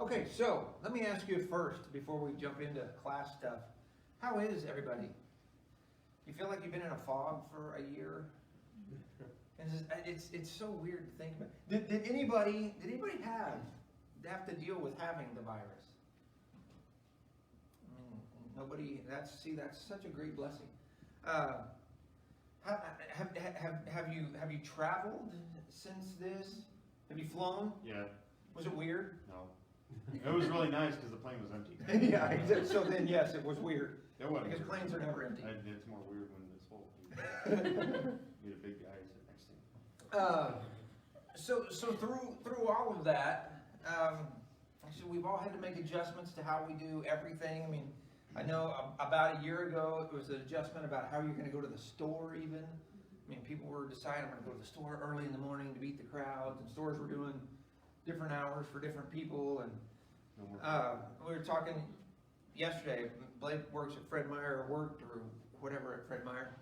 Okay, so let me ask you first before we jump into class stuff. How is everybody? You feel like you've been in a fog for a year? It's so weird to think about. Did anybody have to deal with having the virus? I mean, nobody. That's such a great blessing. Have you traveled since this? Have you flown? Yeah. Was it weird? No. It was really nice because the plane was empty. Yeah. So then, yes, it was weird. It wasn't. Because planes are never empty. It's more weird when it's full. You get a big guy sit next to you. So through all of that, so we've all had to make adjustments to how we do everything. I mean, I know about a year ago it was an adjustment about how you're going to go to the store even. I mean, people were deciding I'm going to go to the store early in the morning to beat the crowds, and stores were doing different hours for different people. And we were talking yesterday. Blake works at Fred Meyer, or worked or whatever at Fred Meyer.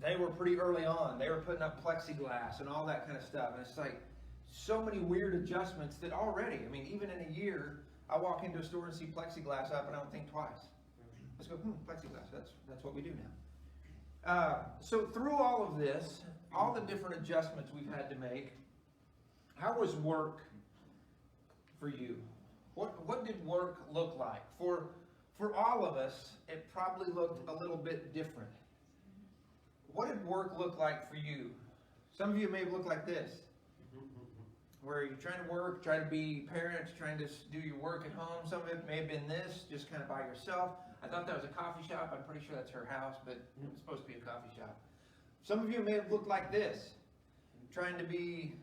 They were pretty early on. They were putting up plexiglass and all that kind of stuff. And it's like so many weird adjustments that already, I mean, even in a year, I walk into a store and see plexiglass up and I don't think twice. Let's go, plexiglass, that's what we do now. So through all of this, all the different adjustments we've had to make, how was work for you? What did work look like? For all of us, it probably looked a little bit different. What did work look like for you? Some of you may look like this, where you're trying to work, trying to be parents, trying to do your work at home. Some of it may have been this, just kind of by yourself. I thought that was a coffee shop. I'm pretty sure that's her house, but it's supposed to be a coffee shop. Some of you may have looked like this, trying to be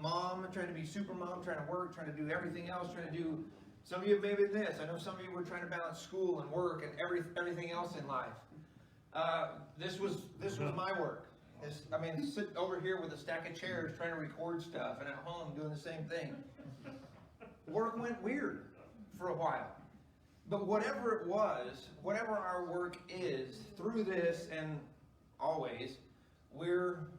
mom, trying to be super mom, trying to work, trying to do everything else, trying to do. Some of you may have been this. I know some of you were trying to balance school and work and everything else in life. This was my work. Sit over here with a stack of chairs trying to record stuff, and at home doing the same thing. Work went weird for a while. But whatever it was, whatever our work is, through this and always, we're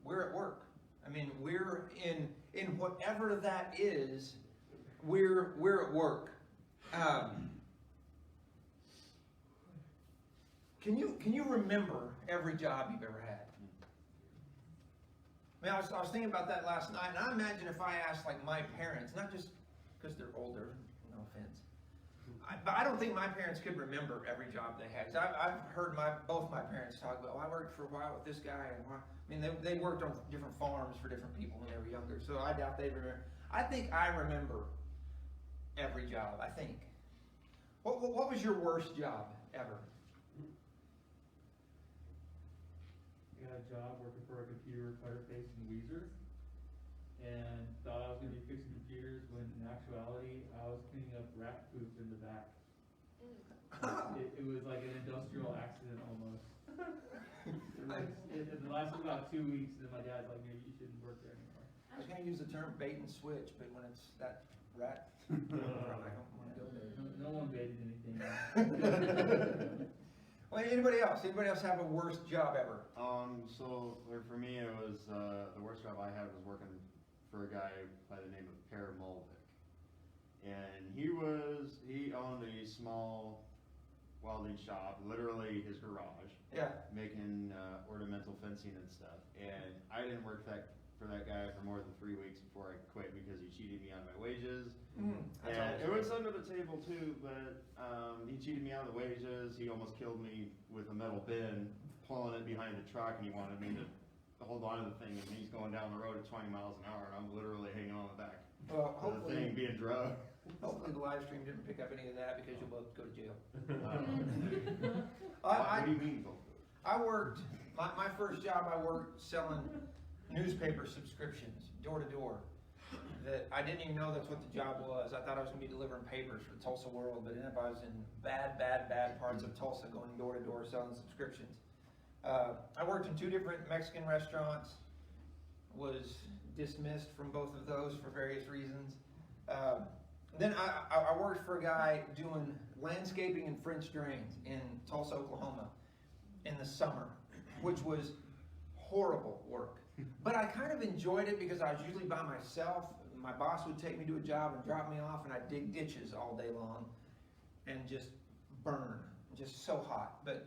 at work. I mean, we're in whatever that is, we're at work. Can you remember every job you've ever had? I mean, I was thinking about that last night, and I imagine if I asked like my parents, not just because they're older, no offense, but I don't think my parents could remember every job they had. I've heard both my parents talk about, I worked for a while with this guy, and they worked on different farms for different people when they were younger, so I doubt they remember. I think I remember every job, I think. What was your worst job ever? I got a job working for a computer cutter place in Weezer, and thought I was going to be fixing computers when in actuality I was cleaning up rat poop in the back. It was like an industrial accident almost. It lasted about 2 weeks, and then my dad's like, maybe you shouldn't work there anymore. I was going to use the term bait and switch, but when it's that rat, I don't want to go there. No one baited anything. Well, anybody else? Anybody else have a worst job ever? So for me, it was the worst job I had was working for a guy by the name of Per Mulvick, and he owned a small welding shop, literally his garage. Yeah. Making ornamental fencing and stuff, and I didn't work for that guy for more than 3 weeks before I quit because he cheated me on my wages. And it was under the table too, but he cheated me on the wages. He almost killed me with a metal bin, pulling it behind a truck, and he wanted me to hold on to the thing, and he's going down the road at 20 miles an hour, and I'm literally hanging on the back of the thing being drugged. Hopefully the live stream didn't pick up any of that because you'll both go to jail. What do you mean both? I worked, my first job I worked selling newspaper subscriptions, door to door. That I didn't even know that's what the job was. I thought I was going to be delivering papers for the Tulsa World, but ended up I was in bad parts of Tulsa going door to door selling subscriptions. I worked in 2 different Mexican restaurants, was dismissed from both of those for various reasons. Then I worked for a guy doing landscaping and French drains in Tulsa, Oklahoma in the summer, which was horrible work. But I kind of enjoyed it because I was usually by myself my boss would take me to a job and drop me off, and I'd dig ditches all day long and just burn, just so hot. But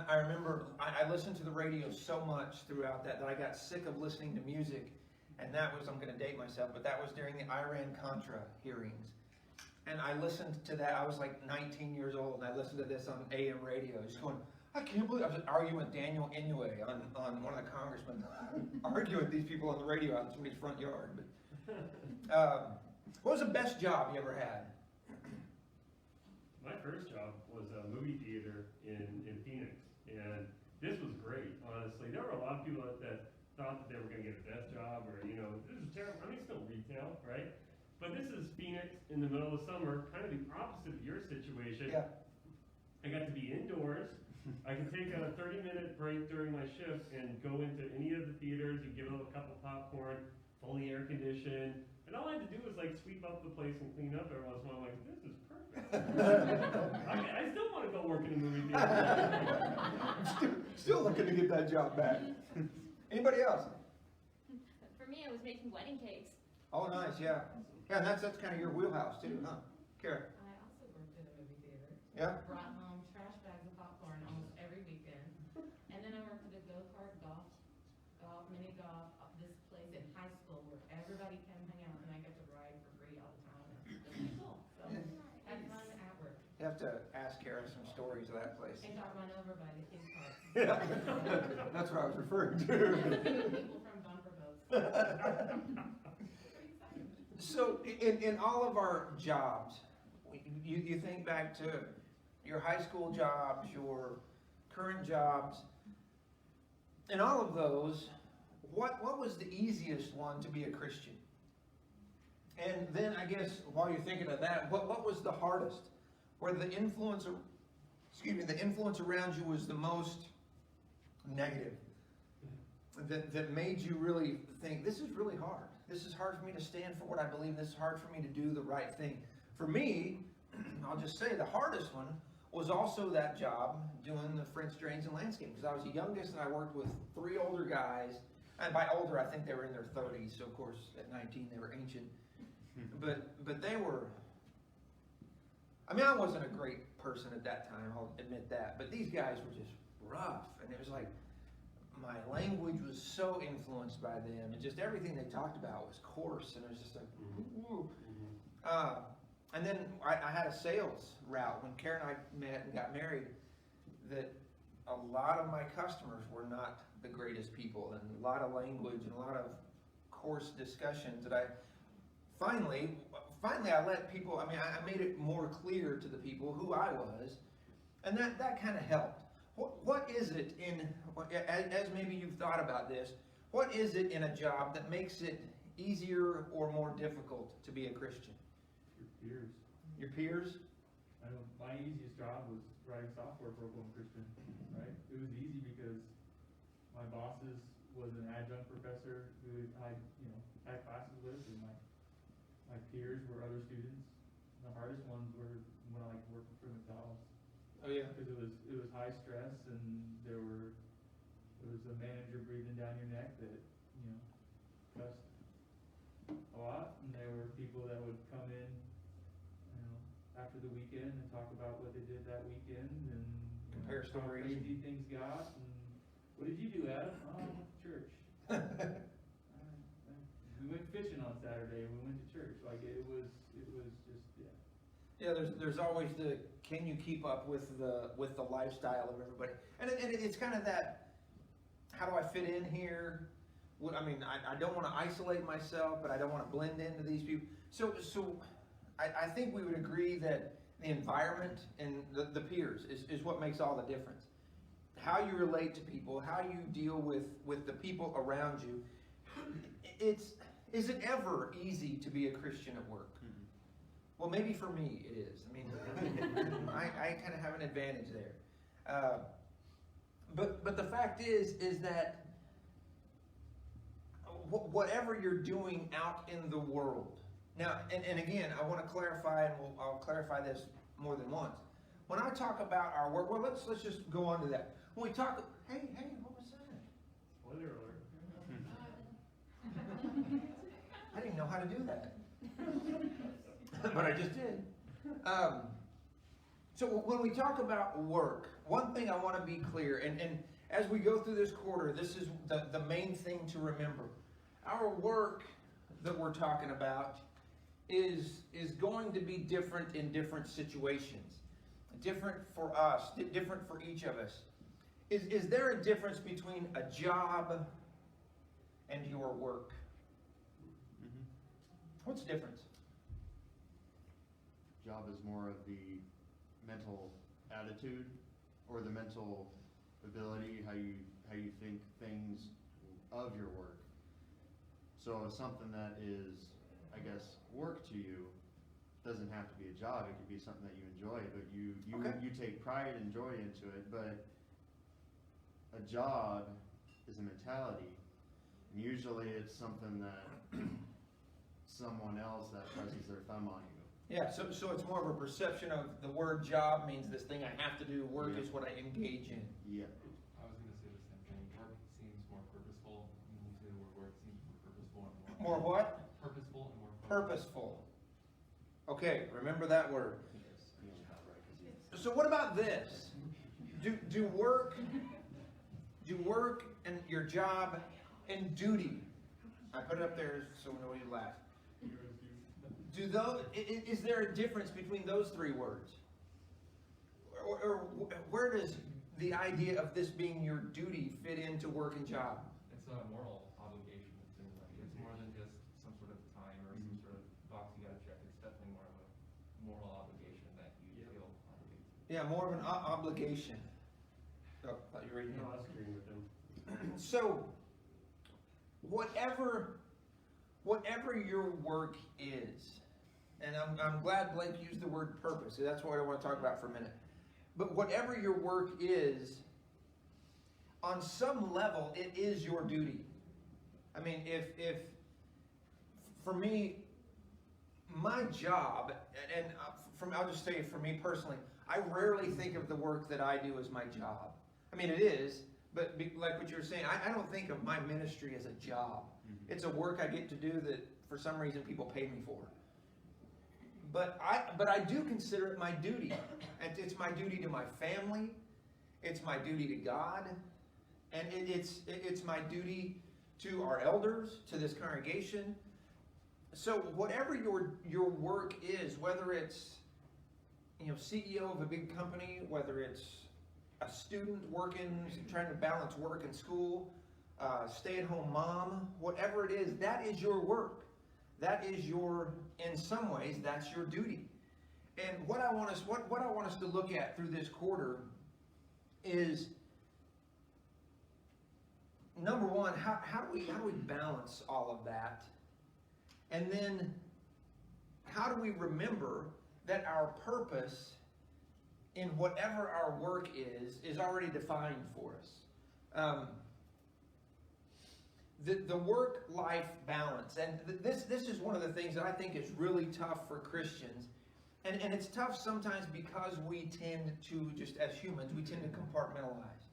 I remember I listened to the radio so much throughout that I got sick of listening to music, and that was, I'm going to date myself, but that was during the Iran-Contra hearings. And I listened to that, I was like 19 years old, and I listened to this on AM radio, just going, I can't believe, I was arguing with Daniel Inouye on one of the congressmen, arguing with these people on the radio out in somebody's front yard. But, what was the best job you ever had? My first job was a movie theater in Phoenix, and this was great, honestly. There were a lot of people that thought that they were going to get a desk job, or, you know, this is terrible. I mean, it's still retail, right? But this is Phoenix in the middle of summer, kind of the opposite of your situation. Yeah. I got to be indoors. I could take a 30-minute break during my shift and go into any of the theaters and give a little cup of popcorn, fully air conditioned. And all I had to do was like sweep up the place and clean up every once in a while. I'm like, this is perfect. I still want to go work in a movie theater. Still looking to get that job back. Anybody else? For me, I was making wedding cakes. Oh, nice, yeah. Yeah, and that's kind of your wheelhouse too, huh? Kara? I also worked in a movie theater. Yeah? Brought home trash bags of popcorn almost every weekend. And then I worked at a go-kart mini golf, this place in high school where everybody came hang out and I got to ride for free all the time. It was pretty cool. So, had fun at work. You have to ask Kara some stories of that place. And got run over by the kids' parts. Yeah, that's what I was referring to. People from bumper boats. Pretty exciting. So, in all of our jobs, you think back to your high school jobs, your current jobs, in all of those, what was the easiest one to be a Christian? And then I guess while you're thinking of that, what was the hardest? Where the influence around you was the most negative, that made you really think, this is really hard. This is hard for me to stand for what I believe. This is hard for me to do the right thing. For me, I'll just say the hardest one was also that job doing the French drains and landscaping, because I was the youngest and I worked with 3 older guys. And by older, I think they were in their 30s, so of course at 19 they were ancient. But they were, I mean, I wasn't a great person at that time, I'll admit that, but these guys were just rough, and it was like, my language was so influenced by them, and just everything they talked about was coarse, and it was just like, ooh. And then I had a sales route when Karen and I met and got married, that a lot of my customers were not the greatest people, and a lot of language and a lot of coarse discussions that I finally I let people, I mean, I made it more clear to the people who I was, and that kind of helped. What is it as maybe you've thought about this, what is it in a job that makes it easier or more difficult to be a Christian? Your peers. Your peers? I know my easiest job was writing software for Oklahoma Christian, right? It was easy because my bosses was an adjunct professor who I, had classes with, and my peers were other students. The hardest ones were when I worked for McDonald's. Oh yeah. Because it was high stress, and there was a manager breathing down your neck that cussed a lot, and there were people that would come in after the weekend and talk about what they did that weekend and compare how stories. crazy things got. And what did you do, Adam? Oh, I went to church. We went fishing on Saturday, and we went to church. Like it was just Yeah, there's always the, can you keep up with the lifestyle of everybody? And it's kind of that, how do I fit in here? I mean, I don't want to isolate myself, but I don't want to blend into these people. So I think we would agree that the environment and the peers is what makes all the difference. How you relate to people, how you deal with the people around you. Is it ever easy to be a Christian at work? Well, maybe for me it is. I mean, I kind of have an advantage there. But the fact is that whatever you're doing out in the world. Now, and again, I want to clarify, and I'll clarify this more than once. When I talk about our work, well, let's just go on to that. When we talk, hey, what was that? Spoiler alert. I didn't know how to do that. But I just did. So when we talk about work, one thing I want to be clear, and as we go through this quarter, this is the main thing to remember. Our work that we're talking about is going to be different in different situations. Different for us, different for each of us. Is there a difference between a job and your work? Mm-hmm. What's the difference? Job is more of the mental attitude or the mental ability, how you think things of your work. So something that is, I guess, work to you doesn't have to be a job. It could be something that you enjoy, but you take pride and joy into it. But a job is a mentality, and usually it's something that someone else that presses their thumb on you. Yeah, so it's more of a perception of the word job means this thing I have to do. Work is what I engage in. Yeah. I was going to say the same thing. Work seems more purposeful. You need to where work seems more purposeful and More what? purposeful and more Purposeful. Okay, remember that word. Yes. So what about this? Do work and your job and duty? I put it up there so nobody laugh. Is there a difference between those three words? Or where does the idea of this being your duty fit into work and job? It's a moral obligation. It's more than just some sort of time or some sort of box you got to check. It's definitely more of a moral obligation that you feel obligated to. Yeah, more of an obligation. Oh, I thought you were reading. No, I was agreeing with him. So, whatever your work is, and I'm glad Blake used the word purpose. So that's what I want to talk about for a minute. But whatever your work is, on some level, it is your duty. I mean, if for me, my job, and I'll just say for me personally, I rarely think of the work that I do as my job. I mean, it is, but like what you were saying, I don't think of my ministry as a job. Mm-hmm. It's a work I get to do that for some reason people pay me for. But I do consider it my duty. It's my duty to my family. It's my duty to God. And it's my duty to our elders, to this congregation. So whatever your work is, whether it's CEO of a big company, whether it's a student working, trying to balance work and school, stay-at-home mom, whatever it is, that is your work. That is in some ways, that's your duty. And what I want us to look at through this quarter is, number one, how do we balance all of that? And then, how do we remember that our purpose in whatever our work is already defined for us? The work-life balance, and this is one of the things that I think is really tough for Christians, and it's tough sometimes because we tend to, just as humans, we tend to compartmentalize.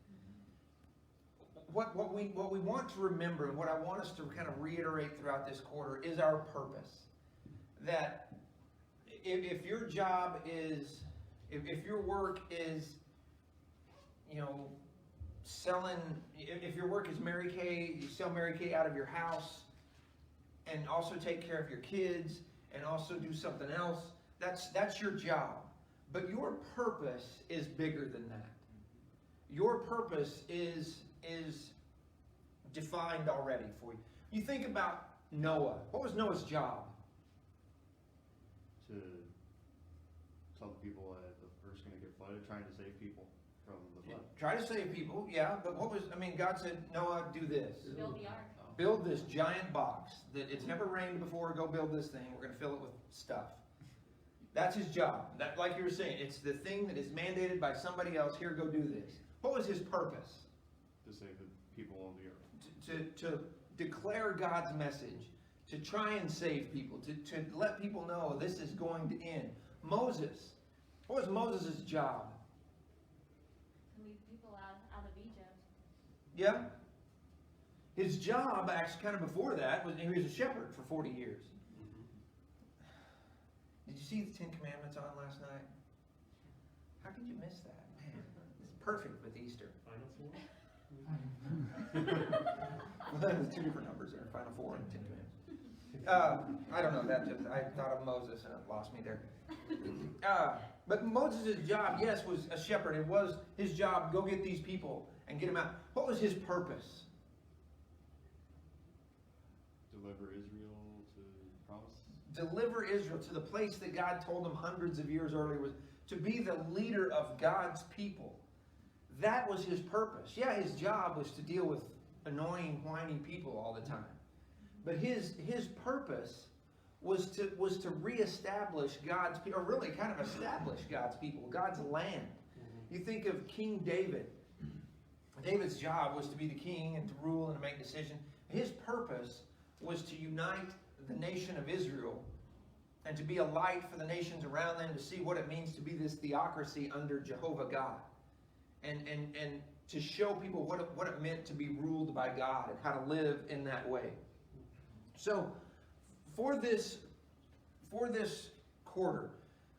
What we want to remember, and what I want us to kind of reiterate throughout this quarter, is our purpose. That if your job is, if your work is, selling, if your work is Mary Kay, you sell Mary Kay out of your house, and also take care of your kids, and also do something else, that's your job. But your purpose is bigger than that. Your purpose is defined already for you. You think about Noah. What was Noah's job? To tell the people that the earth's going to get flooded, trying to save people from the flood. Try to save people, yeah, but God said, Noah, do this. Build the ark. Build this giant box that it's never rained before, go build this thing, we're going to fill it with stuff. That's his job. That, like you were saying, it's the thing that is mandated by somebody else, here, go do this. What was his purpose? To save the people on the earth. To declare God's message, to try and save people, to let people know this is going to end. Moses, what was Moses' job? To lead people out of Egypt. Yeah? His job, actually, kind of before that, was he was a shepherd for 40 years. Did you see the Ten Commandments on last night? How could you miss that? Man, it's perfect with Easter. Final four? Well, there's two different numbers there, Final Four and Ten Commandments. I don't know, I thought of Moses and it lost me there. But Moses' job, yes, was a shepherd. It was his job, go get these people and get them out. What was his purpose? Deliver Israel to the promise. Deliver Israel to the place that God told them hundreds of years earlier, was to be the leader of God's people. That was his purpose. Yeah, his job was to deal with annoying, whiny people all the time. But his purpose was to reestablish God's people, or really kind of establish God's people, God's land. You think of King David. David's job was to be the king and to rule and to make decisions. His purpose was to unite the nation of Israel and to be a light for the nations around them, to see what it means to be this theocracy under Jehovah God. And to show people what it meant to be ruled by God and how to live in that way. So, for this quarter,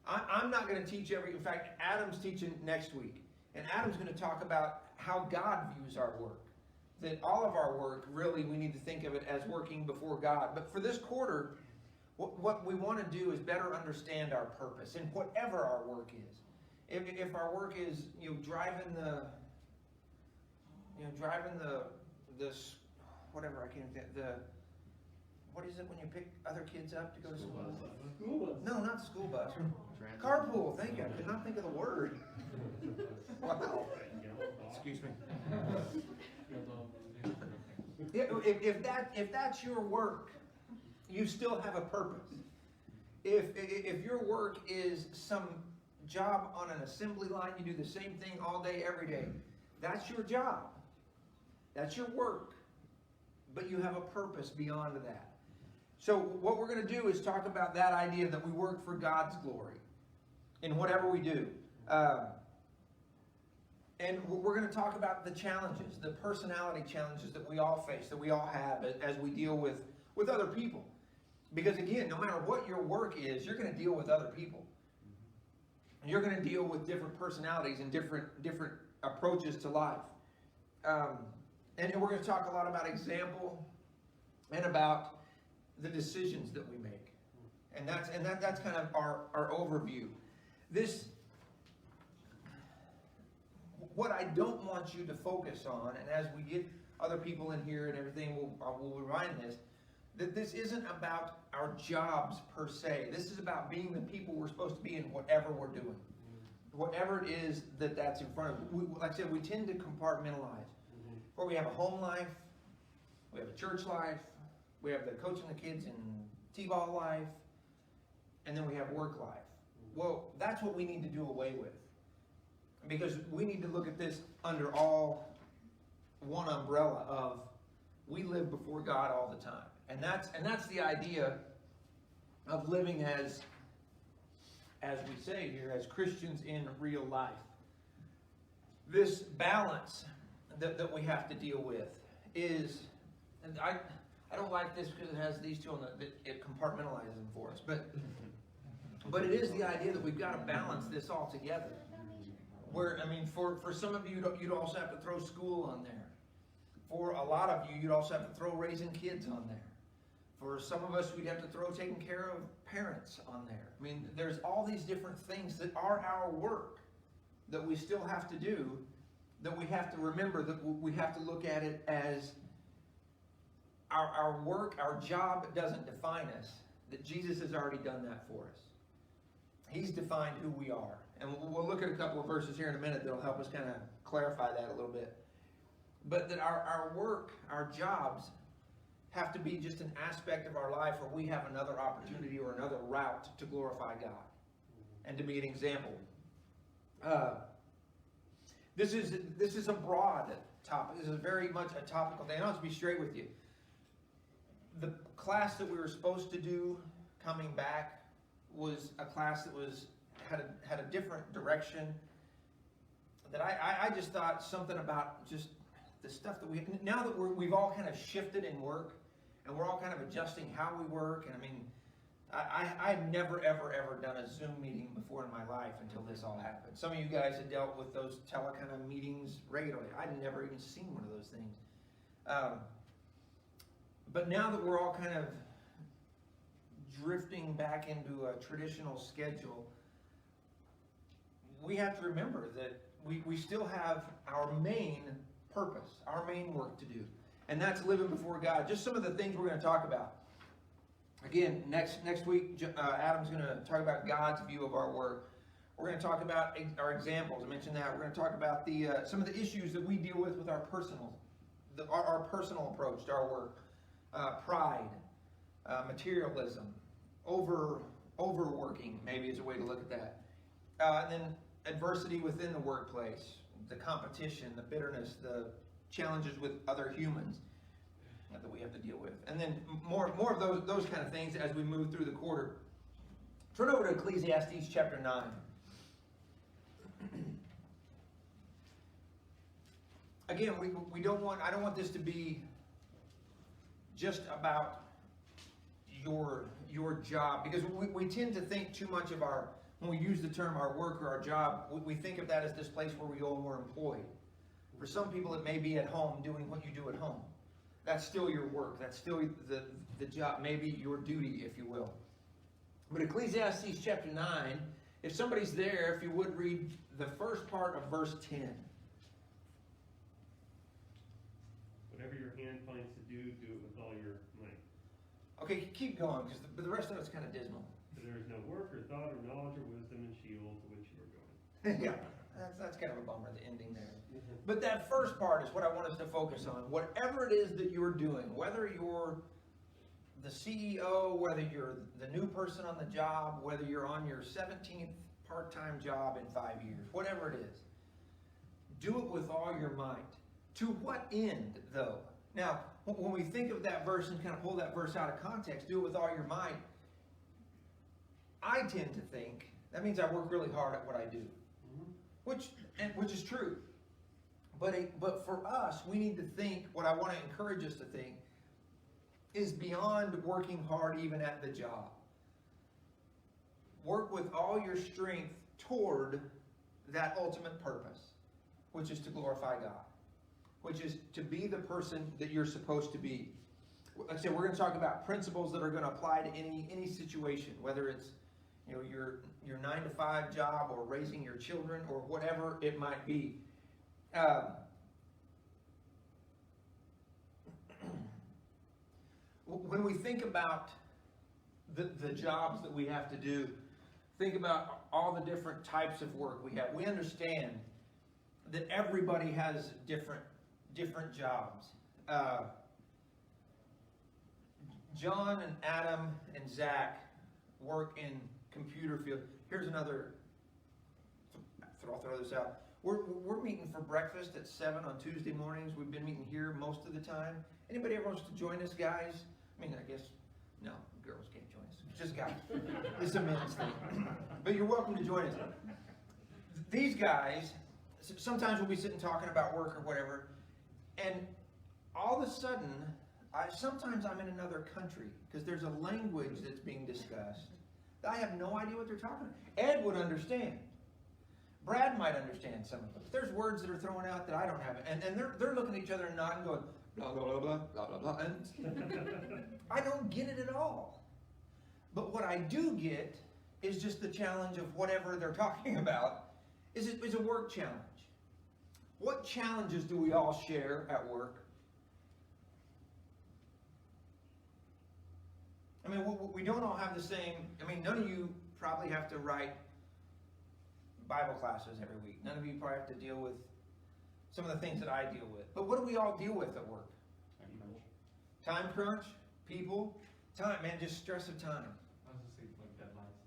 I'm not going to teach in fact, Adam's teaching next week. And Adam's going to talk about how God views our work. That all of our work, really, we need to think of it as working before God. But for this quarter, what we want to do is better understand our purpose in whatever our work is. If our work is, driving the whatever, I can't think, what is it when you pick other kids up to go to school? School bus. No, not the school bus. Transit. Carpool, thank you. I could not think of the word. Wow. Excuse me. If that's your work, you still have a purpose. If your work is some job on an assembly line, you do the same thing all day, every day, that's your job. That's your work. But you have a purpose beyond that. So what we're going to do is talk about that idea that we work for God's glory in whatever we do. And we're going to talk about the challenges, the personality challenges that we all face, that we all have as we deal with other people. Because again, no matter what your work is, you're going to deal with other people. You're going to deal with different personalities and different approaches to life. And we're going to talk a lot about example and about the decisions that we make. And that's kind of our overview. What I don't want you to focus on, and as we get other people in here and everything, we'll remind this, that this isn't about our jobs per se. This is about being the people we're supposed to be in whatever we're doing. Whatever it is that's in front of us. Like I said, we tend to compartmentalize. Where we have a home life, we have a church life, we have the coaching the kids in T-ball life, and then we have work life. Well, that's what we need to do away with. Because we need to look at this under all one umbrella of we live before God all the time. And that's the idea of living as we say here, as Christians in real life. This balance that we have to deal with is, and I don't like this because it has these two on it compartmentalizes them for us, but it is the idea that we've got to balance this all together. Where, I mean, for some of you, you'd also have to throw school on there. For a lot of you, you'd also have to throw raising kids on there. For some of us, we'd have to throw taking care of parents on there. I mean, there's all these different things that are our work that we still have to do, that we have to remember, that we have to look at it as our work, our job doesn't define us, that Jesus has already done that for us. He's defined who we are. And we'll look at a couple of verses here in a minute that'll help us kind of clarify that a little bit. But that our work, our jobs, have to be just an aspect of our life where we have another opportunity or another route to glorify God and to be an example. This is a broad topic. This is very much a topical thing. I'll just be straight with you. The class that we were supposed to do coming back was a class that had a different direction. That I just thought something about just the stuff that now that we've all kind of shifted in work, and we're all kind of adjusting how we work, and I mean, I've never, ever done a Zoom meeting before in my life until this all happened. Some of you guys have dealt with those kind of meetings regularly. I'd never even seen one of those things. But now that we're all kind of drifting back into a traditional schedule, we have to remember that we still have our main purpose, our main work to do. And that's living before God. Just some of the things we're going to talk about. Again, next week, Adam's going to talk about God's view of our work. We're going to talk about our examples. I mentioned that. We're going to talk about some of the issues that we deal with our personal approach to our work. Pride, materialism, overworking, maybe is a way to look at that. And then adversity within the workplace, the competition, the bitterness, the challenges with other humans that we have to deal with. And then more of those kind of things as we move through the quarter. Turn over to Ecclesiastes chapter 9. Again, I don't want this to be just about your job, because we tend to think too much of when we use the term our work or our job, we think of that as this place where we go and we're employed. For some people, it may be at home doing what you do at home. That's still your work. That's still the job, maybe your duty, if you will. But Ecclesiastes chapter 9, if somebody's there, if you would read the first part of verse 10. Whatever your hand finds to do it with all your might. Okay, keep going, because the rest of it's kind of dismal. For there is no work or thought or knowledge or wisdom in Sheol to which you are going. Yeah, that's kind of a bummer, the ending there. But that first part is what I want us to focus on. Whatever it is that you're doing, whether you're the CEO, whether you're the new person on the job, whether you're on your 17th part-time job in 5 years, whatever it is, do it with all your might. To what end, though? Now, when we think of that verse and kind of pull that verse out of context, do it with all your might, I tend to think that means I work really hard at what I do, which is true. But for us, we need to think, what I want to encourage us to think, is beyond working hard even at the job. Work with all your strength toward that ultimate purpose, which is to glorify God, which is to be the person that you're supposed to be. Like I said, we're going to talk about principles that are going to apply to any situation, whether it's your 9-to-5 job or raising your children or whatever it might be. When we think about the jobs that we have to do, think about all the different types of work we have. We understand that everybody has different jobs. John and Adam and Zach work in computer field. Here's another. I'll throw this out. We're meeting for breakfast at 7 on Tuesday mornings. We've been meeting here most of the time. Anybody ever wants to join us, guys? I mean, I guess, no, girls can't join us. It's just guys. It's a men's thing. But you're welcome to join us. These guys, sometimes we'll be sitting talking about work or whatever, and all of a sudden, sometimes I'm in another country because there's a language that's being discussed. I have no idea what they're talking about. Ed would understand. Brad might understand some of them. There's words that are thrown out that I don't have. And they're looking at each other and nodding, going, blah, blah, blah, blah, blah, blah, blah. And I don't get it at all. But what I do get is just the challenge of whatever they're talking about is a work challenge. What challenges do we all share at work? I mean, we don't all have the same. I mean, none of you probably have to write Bible classes every week. None of you probably have to deal with some of the things that I deal with. But what do we all deal with at work? Time crunch, people, time, man, just stress of time. I was just thinking like deadlines.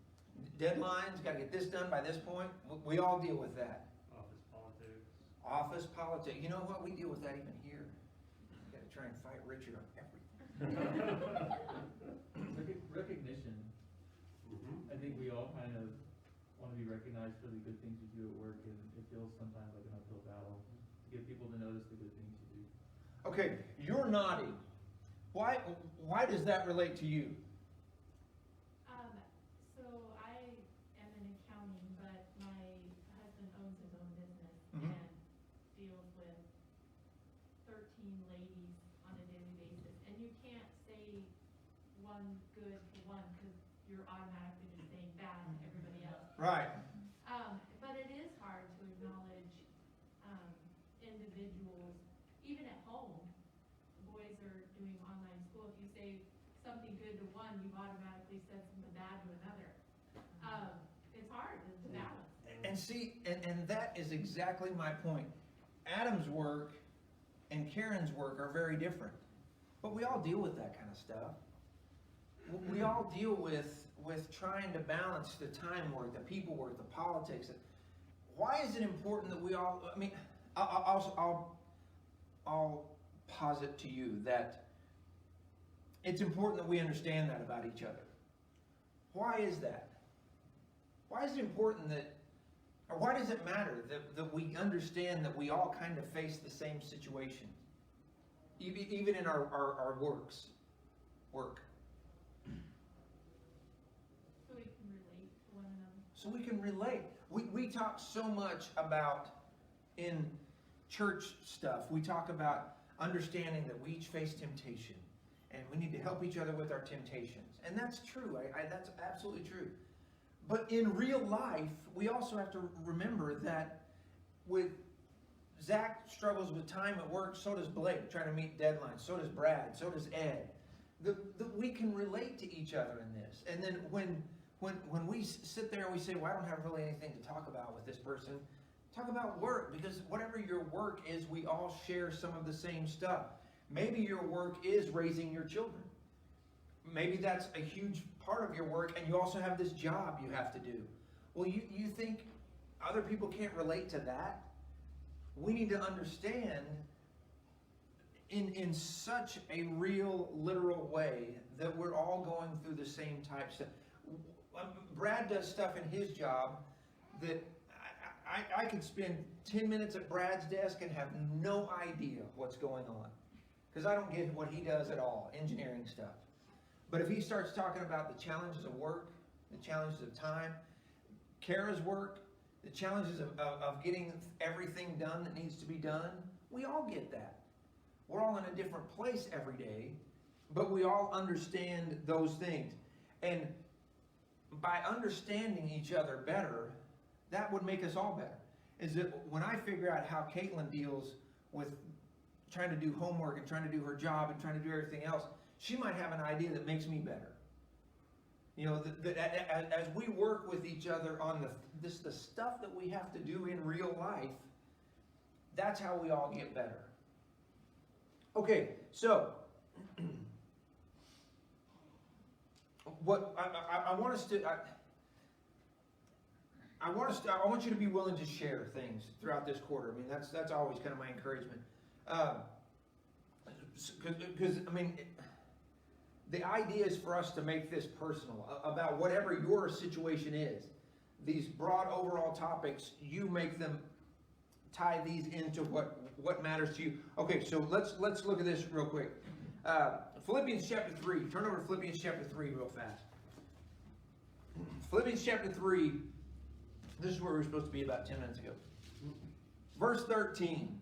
Deadlines, got to get this done by this point. We all deal with that. Office politics. Office politics. You know what? We deal with that even here. We got to try and fight Richard on everything. Recognition. I think we all kind of want to be recognized for the good things we do at work, and it feels sometimes like an uphill battle to get people to notice the good things you do. Okay, you're nodding. Why does that relate to you? So I am in accounting, but my husband owns his own business Mhm. and deals with 13 ladies on a daily basis. And you can't say one good to one because you're automatically just saying bad to everybody else. Right. But it is hard to acknowledge individuals, even at home. Boys are doing online school. If you say something good to one, you've automatically said something bad to another. It's hard to balance. And see, and that is exactly my point. Adam's work and Karen's work are very different. But we all deal with that kind of stuff. We all deal with trying to balance the time work, the people work, the politics. Why is it important that we all, I mean, I'll posit to you that it's important that we understand that about each other. Why is that? Why is it important that, or why does it matter that we understand that we all kind of face the same situations? Even in our work. So we can relate to one another. So we can relate. We talk so much about, in church stuff, we talk about understanding that we each face temptation. And we need to help each other with our temptations. And that's true. That's absolutely true. But in real life, we also have to remember that with Zach struggles with time at work, so does Blake trying to meet deadlines, so does Brad, so does Ed. We can relate to each other in this. And then when we sit there and we say, well, I don't have really anything to talk about with this person, talk about work, because whatever your work is, we all share some of the same stuff. Maybe your work is raising your children. Maybe that's a huge part of your work, and you also have this job you have to do. Well, you think other people can't relate to that? We need to understand in such a real, literal way that we're all going through the same type stuff. Brad does stuff in his job that I could spend 10 minutes at Brad's desk and have no idea what's going on. Because I don't get what he does at all, engineering stuff. But if he starts talking about the challenges of work, the challenges of time, Kara's work, the challenges of getting everything done that needs to be done, we all get that. We're all in a different place every day, but we all understand those things. And by understanding each other better, that would make us all better. Is that when I figure out how Caitlin deals with trying to do homework and trying to do her job and trying to do everything else, she might have an idea that makes me better. You know, as we work with each other on the stuff that we have to do in real life, that's how we all get better. Okay, so what I want us to, I want you to be willing to share things throughout this quarter. I mean, that's always kind of my encouragement. Because I mean, the idea is for us to make this personal about whatever your situation is. These broad overall topics, you make them tie these into what matters to you. Okay, so let's look at this real quick. Philippians chapter 3. Turn over to Philippians chapter 3 real fast. Philippians chapter 3. This is where we were supposed to be about 10 minutes ago. Verse 13.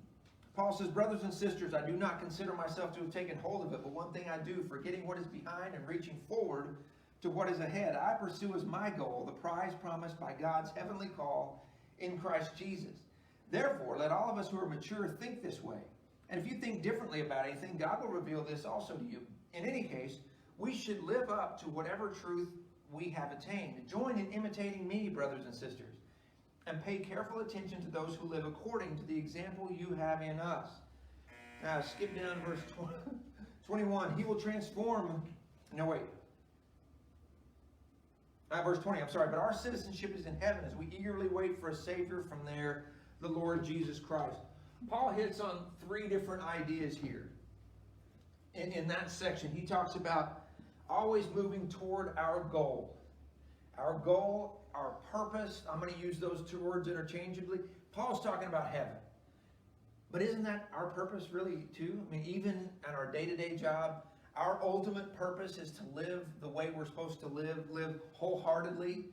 Paul says, brothers and sisters, I do not consider myself to have taken hold of it, but one thing I do, forgetting what is behind and reaching forward to what is ahead, I pursue as my goal the prize promised by God's heavenly call in Christ Jesus. Therefore, let all of us who are mature think this way. And if you think differently about anything, God will reveal this also to you. In any case, we should live up to whatever truth we have attained. Join in imitating me, brothers and sisters, and pay careful attention to those who live according to the example you have in us. Now, skip down verse 21. He will transform... No, wait. Verse 20, I'm sorry. But our citizenship is in heaven as we eagerly wait for a Savior from there, the Lord Jesus Christ. Paul hits on three different ideas here. In that section, he talks about always moving toward our goal. Our goal, our purpose. I'm going to use those two words interchangeably. Paul's talking about heaven. But isn't that our purpose really too? I mean, even at our day-to-day job, our ultimate purpose is to live the way we're supposed to live wholeheartedly.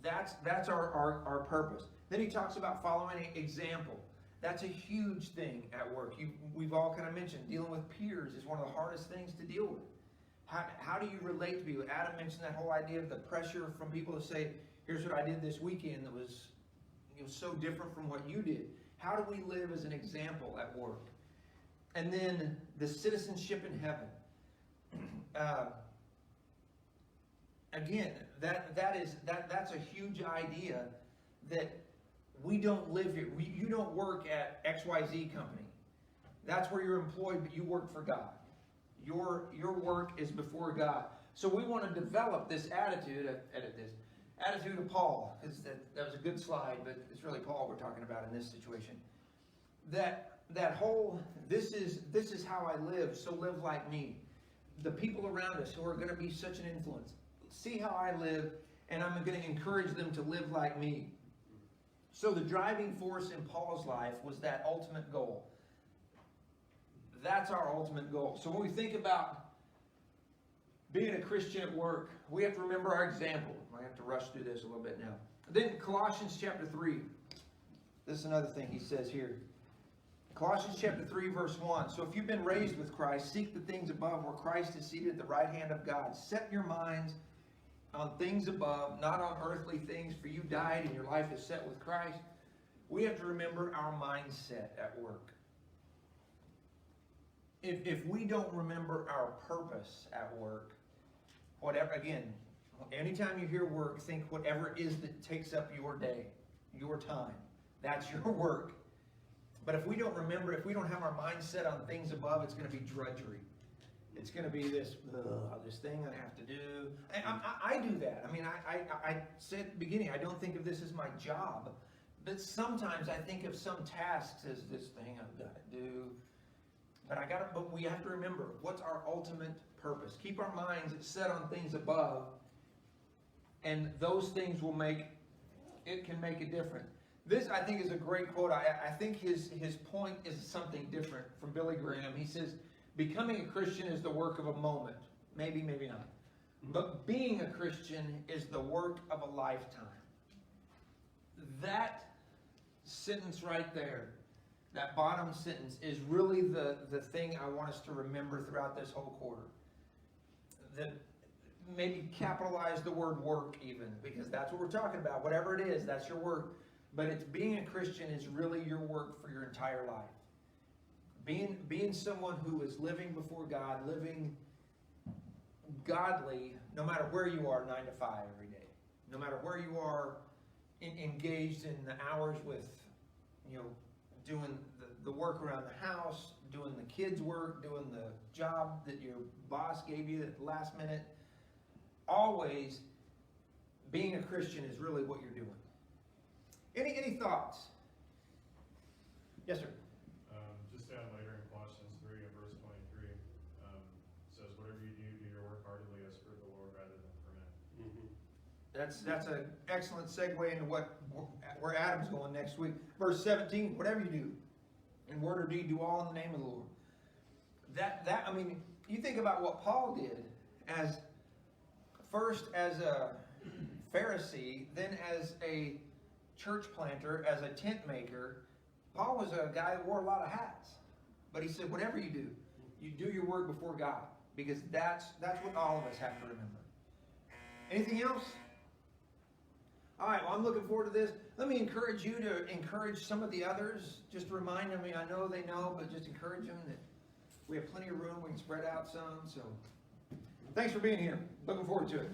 That's our purpose. Then he talks about following an example. That's a huge thing at work. We've all kind of mentioned dealing with peers is one of the hardest things to deal with. How do you relate to people? Adam mentioned that whole idea of the pressure from people to say, here's what I did this weekend that was so different from what you did. How do we live as an example at work? And then the citizenship in heaven. Again, that's a huge idea that we don't live here. You don't work at XYZ company. That's where you're employed, but you work for God. Your work is before God. So we want to develop this attitude, edit this, attitude of Paul. That was a good slide, but it's really Paul we're talking about in this situation. That whole, this is how I live, so live like me. The people around us who are going to be such an influence, see how I live, and I'm going to encourage them to live like me. So the driving force in Paul's life was that ultimate goal. That's our ultimate goal. So when we think about being a Christian at work, we have to remember our example. I have to rush through this a little bit now. Then Colossians chapter 3. This is another thing he says here. Colossians chapter 3 verse 1. So if you've been raised with Christ, seek the things above where Christ is seated at the right hand of God. Set your minds on things above, not on earthly things, for you died and your life is set with Christ. We have to remember our mindset at work. If we don't remember our purpose at work, whatever, again, anytime you hear work, think whatever it is that takes up your day, your time. That's your work. But if we don't remember, if we don't have our mindset on things above, it's going to be drudgery. It's going to be this thing I have to do. I do that. I mean, I said at the beginning, I don't think of this as my job. But sometimes I think of some tasks as this thing I've got to do. But we have to remember, what's our ultimate purpose? Keep our minds set on things above, and those things can make a difference. This, I think, is a great quote. I think his point is something different from Billy Graham. He says, becoming a Christian is the work of a moment. Maybe, maybe not. But being a Christian is the work of a lifetime. That sentence right there, that bottom sentence, is really the thing I want us to remember throughout this whole quarter. That maybe capitalize the word work even, because that's what we're talking about. Whatever it is, that's your work. But it's being a Christian is really your work for your entire life. Being someone who is living before God, living godly, no matter where you are 9 to 5 every day. No matter where you are engaged in the hours with, doing the work around the house, doing the kids' work, doing the job that your boss gave you at the last minute. Always, being a Christian is really what you're doing. Any thoughts? Yes, sir. Just down later in Colossians 3 and verse 23, says, whatever you do, do your work heartily as for the Lord rather than for men. Mm-hmm. That's an excellent segue into where Adam's going next week. Verse 17, whatever you do, in word or deed, do all in the name of the Lord. I mean, you think about what Paul did first as a Pharisee, then as a church planter, as a tent maker. Paul was a guy that wore a lot of hats. But he said, whatever you do your work before God. Because that's what all of us have to remember. Anything else? All right, well, I'm looking forward to this. Let me encourage you to encourage some of the others. Just to remind them, I know they know, but just encourage them that we have plenty of room. We can spread out some. So thanks for being here. Looking forward to it.